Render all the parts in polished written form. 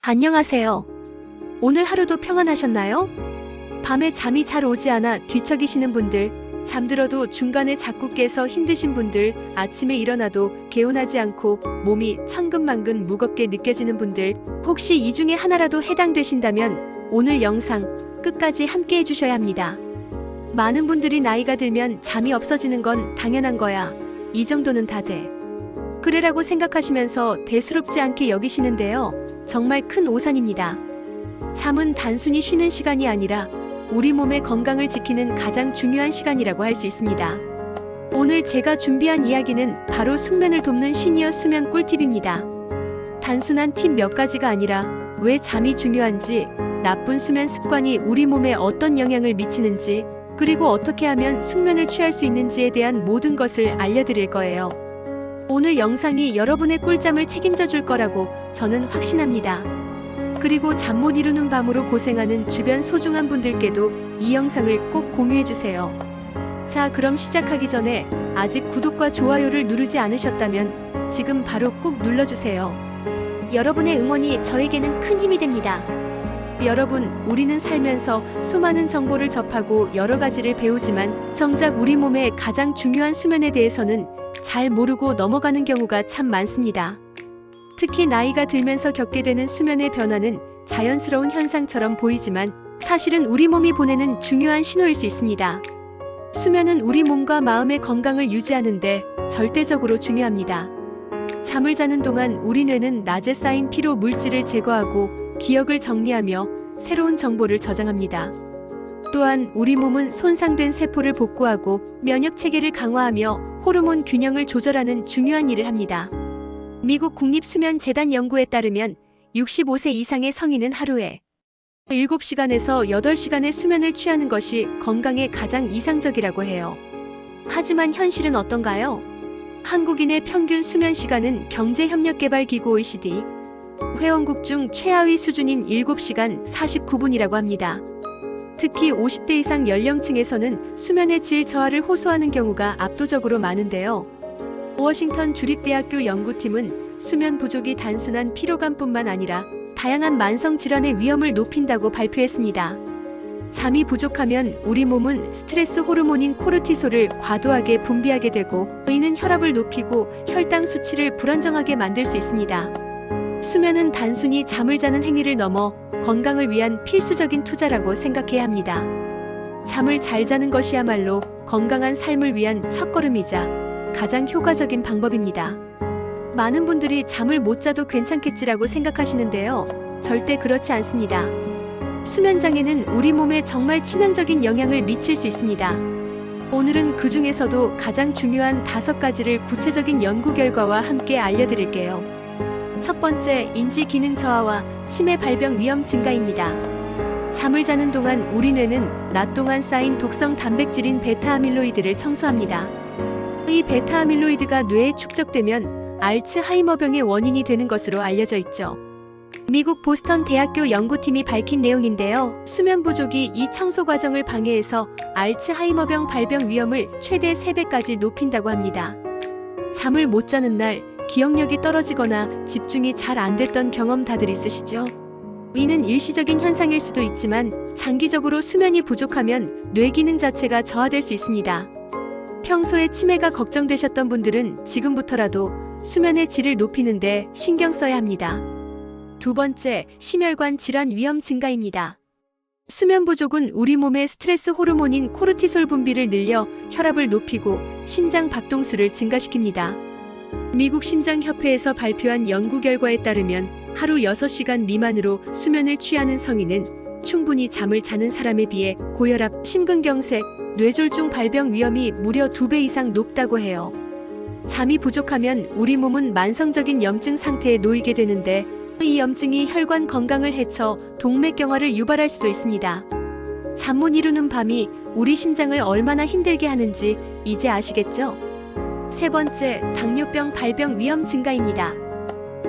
안녕하세요. 오늘 하루도 평안하셨나요? 밤에 잠이 잘 오지 않아 뒤척이시는 분들, 잠들어도 중간에 자꾸 깨서 힘드신 분들, 아침에 일어나도 개운하지 않고 몸이 천근만근 무겁게 느껴지는 분들, 혹시 이 중에 하나라도 해당되신다면 오늘 영상 끝까지 함께 해주셔야 합니다. 많은 분들이 나이가 들면 잠이 없어지는 건 당연한 거야. 이 정도는 다 돼. 그래라고 생각하시면서 대수롭지 않게 여기시는데요. 정말 큰 오산입니다. 잠은 단순히 쉬는 시간이 아니라 우리 몸의 건강을 지키는 가장 중요한 시간이라고 할 수 있습니다. 오늘 제가 준비한 이야기는 바로 숙면을 돕는 시니어 수면 꿀팁입니다. 단순한 팁 몇 가지가 아니라 왜 잠이 중요한지, 나쁜 수면 습관이 우리 몸에 어떤 영향을 미치는지, 그리고 어떻게 하면 숙면을 취할 수 있는지에 대한 모든 것을 알려드릴 거예요. 오늘 영상이 여러분의 꿀잠을 책임져 줄 거라고 저는 확신합니다. 그리고 잠 못 이루는 밤으로 고생하는 주변 소중한 분들께도 이 영상을 꼭 공유해주세요. 자, 그럼 시작하기 전에 아직 구독과 좋아요를 누르지 않으셨다면 지금 바로 꾹 눌러주세요. 여러분의 응원이 저에게는 큰 힘이 됩니다. 여러분, 우리는 살면서 수많은 정보를 접하고 여러 가지를 배우지만 정작 우리 몸의 가장 중요한 수면에 대해서는 잘 모르고 넘어가는 경우가 참 많습니다. 특히 나이가 들면서 겪게 되는 수면의 변화는 자연스러운 현상처럼 보이지만 사실은 우리 몸이 보내는 중요한 신호일 수 있습니다. 수면은 우리 몸과 마음의 건강을 유지하는데 절대적으로 중요합니다. 잠을 자는 동안 우리 뇌는 낮에 쌓인 피로 물질을 제거하고 기억을 정리하며 새로운 정보를 저장합니다. 또한 우리 몸은 손상된 세포를 복구하고 면역 체계를 강화하며 호르몬 균형을 조절하는 중요한 일을 합니다. 미국 국립수면재단 연구에 따르면 65세 이상의 성인은 하루에 7시간에서 8시간의 수면을 취하는 것이 건강에 가장 이상적이라고 해요. 하지만 현실은 어떤가요? 한국인의 평균 수면 시간은 경제협력개발기구 OECD 회원국 중 최하위 수준인 7시간 49분이라고 합니다. 특히 50대 이상 연령층에서는 수면의 질 저하를 호소하는 경우가 압도적으로 많은데요. 워싱턴 주립대학교 연구팀은 수면 부족이 단순한 피로감뿐만 아니라 다양한 만성 질환의 위험을 높인다고 발표했습니다. 잠이 부족하면 우리 몸은 스트레스 호르몬인 코르티솔을 과도하게 분비하게 되고 이는 혈압을 높이고 혈당 수치를 불안정하게 만들 수 있습니다. 수면은 단순히 잠을 자는 행위를 넘어 건강을 위한 필수적인 투자라고 생각해야 합니다. 잠을 잘 자는 것이야말로 건강한 삶을 위한 첫걸음이자 가장 효과적인 방법입니다. 많은 분들이 잠을 못 자도 괜찮겠지라고 생각하시는데요. 절대 그렇지 않습니다. 수면장애는 우리 몸에 정말 치명적인 영향을 미칠 수 있습니다. 오늘은 그 중에서도 가장 중요한 5가지를 구체적인 연구 결과와 함께 알려드릴게요. 첫 번째, 인지 기능 저하와 치매 발병 위험 증가입니다. 잠을 자는 동안 우리 뇌는 낮 동안 쌓인 독성 단백질인 베타아밀로이드를 청소합니다. 이 베타아밀로이드가 뇌에 축적되면 알츠하이머병의 원인이 되는 것으로 알려져 있죠. 미국 보스턴 대학교 연구팀이 밝힌 내용인데요. 수면 부족이 이 청소 과정을 방해해서 알츠하이머병 발병 위험을 최대 3배까지 높인다고 합니다. 잠을 못 자는 날 기억력이 떨어지거나 집중이 잘 안 됐던 경험 다들 있으시죠? 이는 일시적인 현상일 수도 있지만 장기적으로 수면이 부족하면 뇌 기능 자체가 저하될 수 있습니다. 평소에 치매가 걱정되셨던 분들은 지금부터라도 수면의 질을 높이는 데 신경 써야 합니다. 두 번째, 심혈관 질환 위험 증가입니다. 수면 부족은 우리 몸의 스트레스 호르몬인 코르티솔 분비를 늘려 혈압을 높이고 심장 박동수를 증가시킵니다. 미국 심장협회에서 발표한 연구 결과에 따르면 하루 6시간 미만으로 수면을 취하는 성인은 충분히 잠을 자는 사람에 비해 고혈압, 심근경색, 뇌졸중 발병 위험이 무려 2배 이상 높다고 해요. 잠이 부족하면 우리 몸은 만성적인 염증 상태에 놓이게 되는데 이 염증이 혈관 건강을 해쳐 동맥경화를 유발할 수도 있습니다. 잠 못 이루는 밤이 우리 심장을 얼마나 힘들게 하는지 이제 아시겠죠? 세 번째, 당뇨병 발병 위험 증가입니다.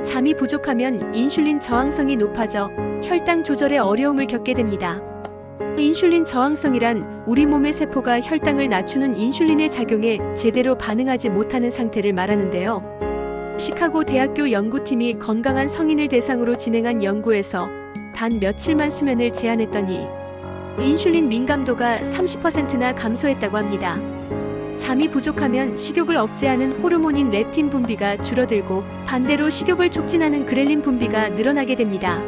잠이 부족하면 인슐린 저항성이 높아져 혈당 조절에 어려움을 겪게 됩니다. 인슐린 저항성이란 우리 몸의 세포가 혈당을 낮추는 인슐린의 작용에 제대로 반응하지 못하는 상태를 말하는데요. 시카고 대학교 연구팀이 건강한 성인을 대상으로 진행한 연구에서 단 며칠만 수면을 제한했더니 인슐린 민감도가 30%나 감소했다고 합니다. 잠이 부족하면 식욕을 억제하는 호르몬인 렙틴 분비가 줄어들고 반대로 식욕을 촉진하는 그렐린 분비가 늘어나게 됩니다.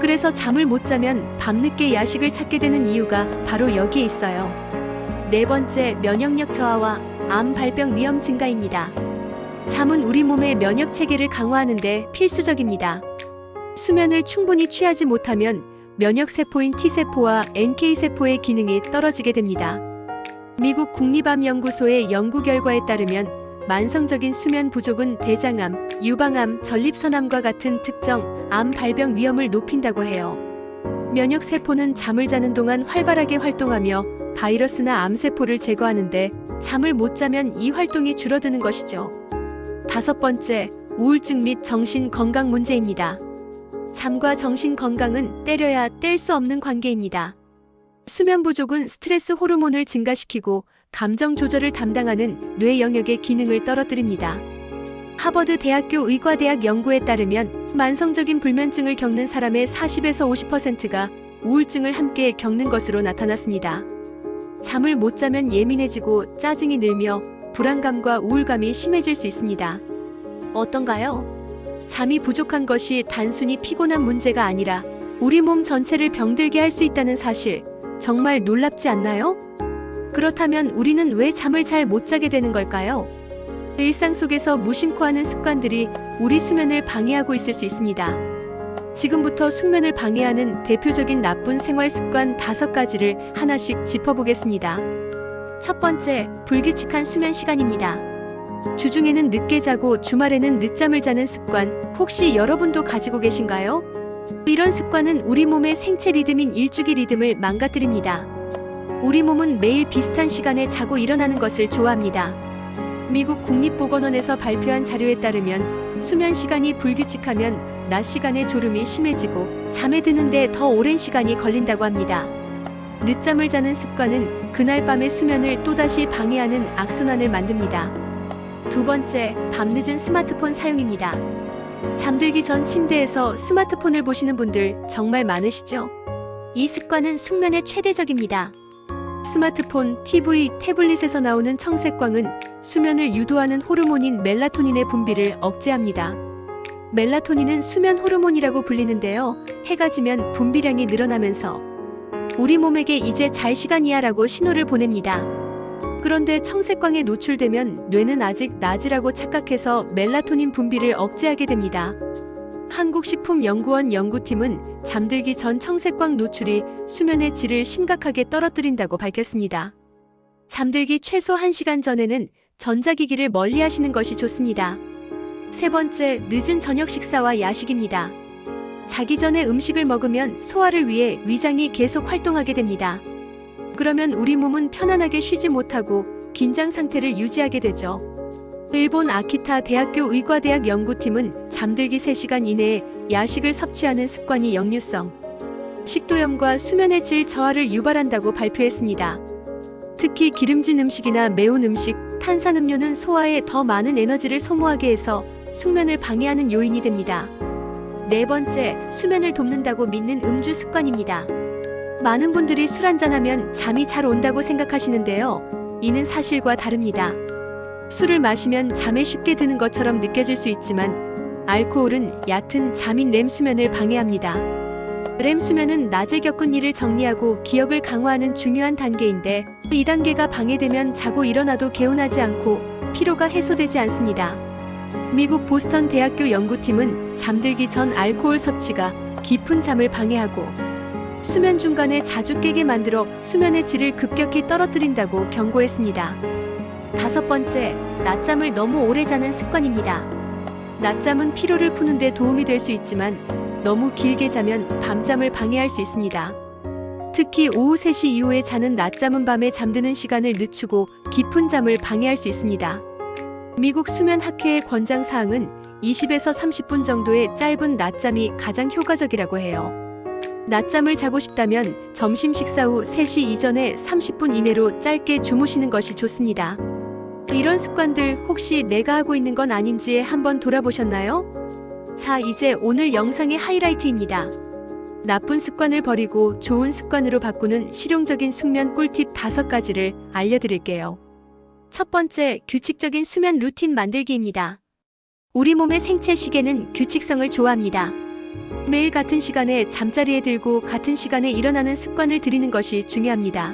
그래서 잠을 못 자면 밤늦게 야식을 찾게 되는 이유가 바로 여기에 있어요. 네 번째, 면역력 저하와 암 발병 위험 증가입니다. 잠은 우리 몸의 면역 체계를 강화하는 데 필수적입니다. 수면을 충분히 취하지 못하면 면역 세포인 T세포와 NK세포의 기능이 떨어지게 됩니다. 미국 국립암연구소의 연구 결과에 따르면 만성적인 수면 부족은 대장암, 유방암, 전립선암과 같은 특정 암 발병 위험을 높인다고 해요. 면역 세포는 잠을 자는 동안 활발하게 활동하며 바이러스나 암세포를 제거하는데 잠을 못 자면 이 활동이 줄어드는 것이죠. 다섯 번째, 우울증 및 정신 건강 문제입니다. 잠과 정신 건강은 때려야 뗄 수 없는 관계입니다. 수면 부족은 스트레스 호르몬을 증가시키고 감정 조절을 담당하는 뇌 영역의 기능을 떨어뜨립니다. 하버드 대학교 의과대학 연구에 따르면 만성적인 불면증을 겪는 사람의 40에서 50%가 우울증을 함께 겪는 것으로 나타났습니다. 잠을 못 자면 예민해지고 짜증이 늘며 불안감과 우울감이 심해질 수 있습니다. 어떤가요? 잠이 부족한 것이 단순히 피곤한 문제가 아니라 우리 몸 전체를 병들게 할 수 있다는 사실, 정말 놀랍지 않나요? 그렇다면 우리는 왜 잠을 잘 못 자게 되는 걸까요? 일상 속에서 무심코 하는 습관들이 우리 수면을 방해하고 있을 수 있습니다. 지금부터 숙면을 방해하는 대표적인 나쁜 생활 습관 5가지를 하나씩 짚어보겠습니다. 첫 번째, 불규칙한 수면 시간입니다. 주중에는 늦게 자고 주말에는 늦잠을 자는 습관, 혹시 여러분도 가지고 계신가요? 이런 습관은 우리 몸의 생체 리듬인 일주기 리듬을 망가뜨립니다. 우리 몸은 매일 비슷한 시간에 자고 일어나는 것을 좋아합니다. 미국 국립보건원에서 발표한 자료에 따르면 수면 시간이 불규칙하면 낮 시간에 졸음이 심해지고 잠에 드는데 더 오랜 시간이 걸린다고 합니다. 늦잠을 자는 습관은 그날 밤의 수면을 또다시 방해하는 악순환을 만듭니다. 두 번째, 밤늦은 스마트폰 사용입니다. 잠들기 전 침대에서 스마트폰을 보시는 분들 정말 많으시죠? 이 습관은 숙면에 최대적입니다. 스마트폰, TV, 태블릿에서 나오는 청색광은 수면을 유도하는 호르몬인 멜라토닌의 분비를 억제합니다. 멜라토닌은 수면 호르몬이라고 불리는데요. 해가 지면 분비량이 늘어나면서 우리 몸에게 이제 잘 시간이야 라고 신호를 보냅니다. 그런데 청색광에 노출되면 뇌는 아직 낮이라고 착각해서 멜라토닌 분비를 억제하게 됩니다. 한국식품연구원 연구팀은 잠들기 전 청색광 노출이 수면의 질을 심각하게 떨어뜨린다고 밝혔습니다. 잠들기 최소 1시간 전에는 전자기기를 멀리 하시는 것이 좋습니다. 세 번째, 늦은 저녁 식사와 야식입니다. 자기 전에 음식을 먹으면 소화를 위해 위장이 계속 활동하게 됩니다. 그러면 우리 몸은 편안하게 쉬지 못하고 긴장 상태를 유지하게 되죠. 일본 아키타 대학교 의과대학 연구팀은 잠들기 3시간 이내에 야식을 섭취하는 습관이 역류성 식도염과 수면의 질 저하를 유발한다고 발표했습니다. 특히 기름진 음식이나 매운 음식, 탄산음료는 소화에 더 많은 에너지를 소모하게 해서 숙면을 방해하는 요인이 됩니다. 네 번째, 수면을 돕는다고 믿는 음주 습관입니다. 많은 분들이 술 한잔하면 잠이 잘 온다고 생각하시는데요. 이는 사실과 다릅니다. 술을 마시면 잠에 쉽게 드는 것처럼 느껴질 수 있지만 알코올은 얕은 잠인 렘 수면을 방해합니다. 렘 수면은 낮에 겪은 일을 정리하고 기억을 강화하는 중요한 단계인데 이 단계가 방해되면 자고 일어나도 개운하지 않고 피로가 해소되지 않습니다. 미국 보스턴 대학교 연구팀은 잠들기 전 알코올 섭취가 깊은 잠을 방해하고 수면 중간에 자주 깨게 만들어 수면의 질을 급격히 떨어뜨린다고 경고했습니다. 다섯 번째, 낮잠을 너무 오래 자는 습관입니다. 낮잠은 피로를 푸는 데 도움이 될 수 있지만 너무 길게 자면 밤잠을 방해할 수 있습니다. 특히 오후 3시 이후에 자는 낮잠은 밤에 잠드는 시간을 늦추고 깊은 잠을 방해할 수 있습니다. 미국 수면학회의 권장사항은 20에서 30분 정도의 짧은 낮잠이 가장 효과적이라고 해요. 낮잠을 자고 싶다면 점심 식사 후 3시 이전에 30분 이내로 짧게 주무시는 것이 좋습니다. 이런 습관들 혹시 내가 하고 있는 건 아닌지 한번 돌아보셨나요? 자, 이제 오늘 영상의 하이라이트입니다. 나쁜 습관을 버리고 좋은 습관으로 바꾸는 실용적인 숙면 꿀팁 5가지를 알려드릴게요. 첫 번째, 규칙적인 수면 루틴 만들기입니다. 우리 몸의 생체 시계는 규칙성을 좋아합니다. 매일 같은 시간에 잠자리에 들고 같은 시간에 일어나는 습관을 들이는 것이 중요합니다.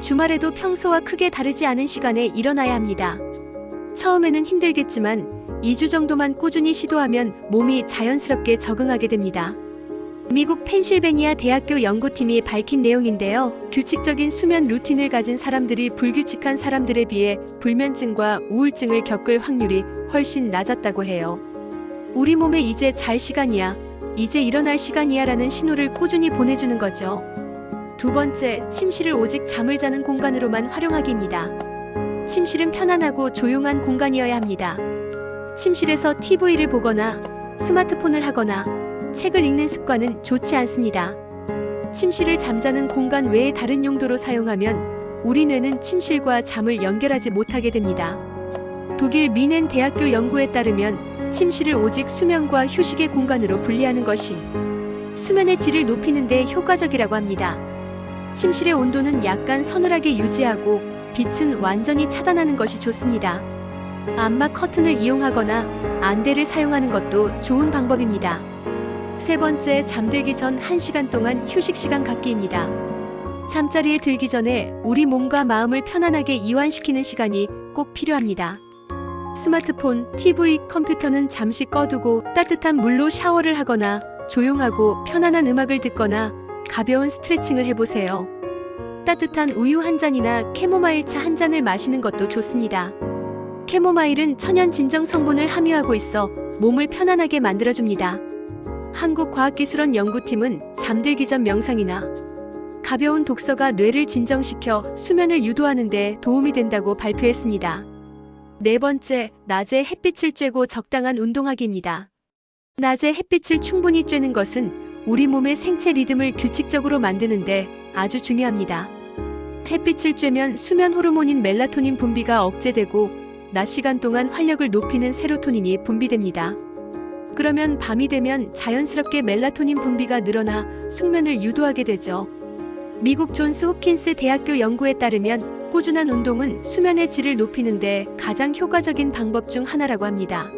주말에도 평소와 크게 다르지 않은 시간에 일어나야 합니다. 처음에는 힘들겠지만 2주 정도만 꾸준히 시도하면 몸이 자연스럽게 적응하게 됩니다. 미국 펜실베니아 대학교 연구팀이 밝힌 내용인데요. 규칙적인 수면 루틴을 가진 사람들이 불규칙한 사람들에 비해 불면증과 우울증을 겪을 확률이 훨씬 낮았다고 해요. 우리 몸에 이제 잘 시간이야, 이제 일어날 시간이야 라는 신호를 꾸준히 보내주는 거죠. 두 번째, 침실을 오직 잠을 자는 공간으로만 활용하기입니다. 침실은 편안하고 조용한 공간이어야 합니다. 침실에서 TV를 보거나 스마트폰을 하거나 책을 읽는 습관은 좋지 않습니다. 침실을 잠자는 공간 외에 다른 용도로 사용하면 우리 뇌는 침실과 잠을 연결하지 못하게 됩니다. 독일 미넨 대학교 연구에 따르면 침실을 오직 수면과 휴식의 공간으로 분리하는 것이 수면의 질을 높이는 데 효과적이라고 합니다. 침실의 온도는 약간 서늘하게 유지하고 빛은 완전히 차단하는 것이 좋습니다. 암막 커튼을 이용하거나 안대를 사용하는 것도 좋은 방법입니다. 세 번째, 잠들기 전 1시간 동안 휴식 시간 갖기입니다. 잠자리에 들기 전에 우리 몸과 마음을 편안하게 이완시키는 시간이 꼭 필요합니다. 스마트폰, TV, 컴퓨터는 잠시 꺼두고 따뜻한 물로 샤워를 하거나 조용하고 편안한 음악을 듣거나 가벼운 스트레칭을 해보세요. 따뜻한 우유 한 잔이나 캐모마일 차 한 잔을 마시는 것도 좋습니다. 캐모마일은 천연 진정 성분을 함유하고 있어 몸을 편안하게 만들어줍니다. 한국과학기술원 연구팀은 잠들기 전 명상이나 가벼운 독서가 뇌를 진정시켜 수면을 유도하는 데 도움이 된다고 발표했습니다. 네 번째, 낮에 햇빛을 쬐고 적당한 운동하기입니다. 낮에 햇빛을 충분히 쬐는 것은 우리 몸의 생체 리듬을 규칙적으로 만드는데 아주 중요합니다. 햇빛을 쬐면 수면 호르몬인 멜라토닌 분비가 억제되고 낮 시간 동안 활력을 높이는 세로토닌이 분비됩니다. 그러면 밤이 되면 자연스럽게 멜라토닌 분비가 늘어나 숙면을 유도하게 되죠. 미국 존스 홉킨스 대학교 연구에 따르면 꾸준한 운동은 수면의 질을 높이는 데 가장 효과적인 방법 중 하나라고 합니다.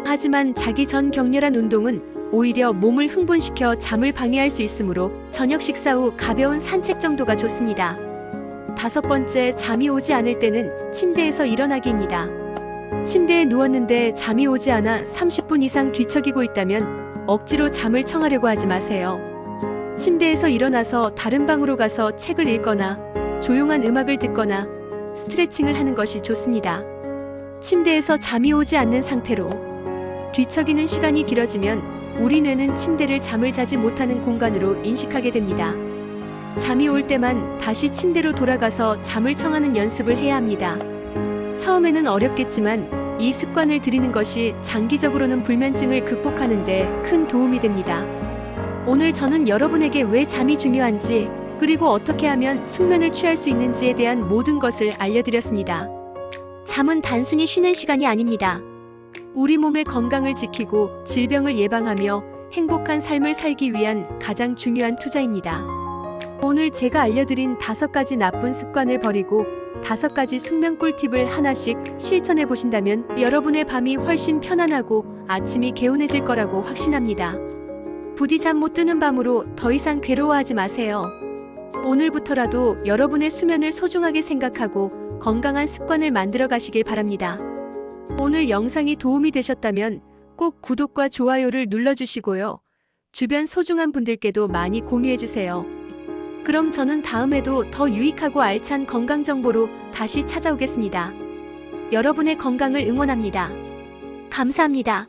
하지만 자기 전 격렬한 운동은 오히려 몸을 흥분시켜 잠을 방해할 수 있으므로 저녁 식사 후 가벼운 산책 정도가 좋습니다. 5번째, 잠이 오지 않을 때는 침대에서 일어나기입니다. 침대에 누웠는데 잠이 오지 않아 30분 이상 뒤척이고 있다면 억지로 잠을 청하려고 하지 마세요. 침대에서 일어나서 다른 방으로 가서 책을 읽거나 조용한 음악을 듣거나 스트레칭을 하는 것이 좋습니다. 침대에서 잠이 오지 않는 상태로 뒤척이는 시간이 길어지면 우리 뇌는 침대를 잠을 자지 못하는 공간으로 인식하게 됩니다. 잠이 올 때만 다시 침대로 돌아가서 잠을 청하는 연습을 해야 합니다. 처음에는 어렵겠지만 이 습관을 들이는 것이 장기적으로는 불면증을 극복하는 데 큰 도움이 됩니다. 오늘 저는 여러분에게 왜 잠이 중요한지 그리고 어떻게 하면 숙면을 취할 수 있는지에 대한 모든 것을 알려드렸습니다. 잠은 단순히 쉬는 시간이 아닙니다. 우리 몸의 건강을 지키고 질병을 예방하며 행복한 삶을 살기 위한 가장 중요한 투자입니다. 오늘 제가 알려드린 5가지 나쁜 습관을 버리고 5가지 숙면 꿀팁을 하나씩 실천해 보신다면 여러분의 밤이 훨씬 편안하고 아침이 개운해질 거라고 확신합니다. 부디 잠 못 드는 밤으로 더 이상 괴로워하지 마세요. 오늘부터라도 여러분의 수면을 소중하게 생각하고 건강한 습관을 만들어 가시길 바랍니다. 오늘 영상이 도움이 되셨다면 꼭 구독과 좋아요를 눌러주시고요. 주변 소중한 분들께도 많이 공유해주세요. 그럼 저는 다음에도 더 유익하고 알찬 건강 정보로 다시 찾아오겠습니다. 여러분의 건강을 응원합니다. 감사합니다.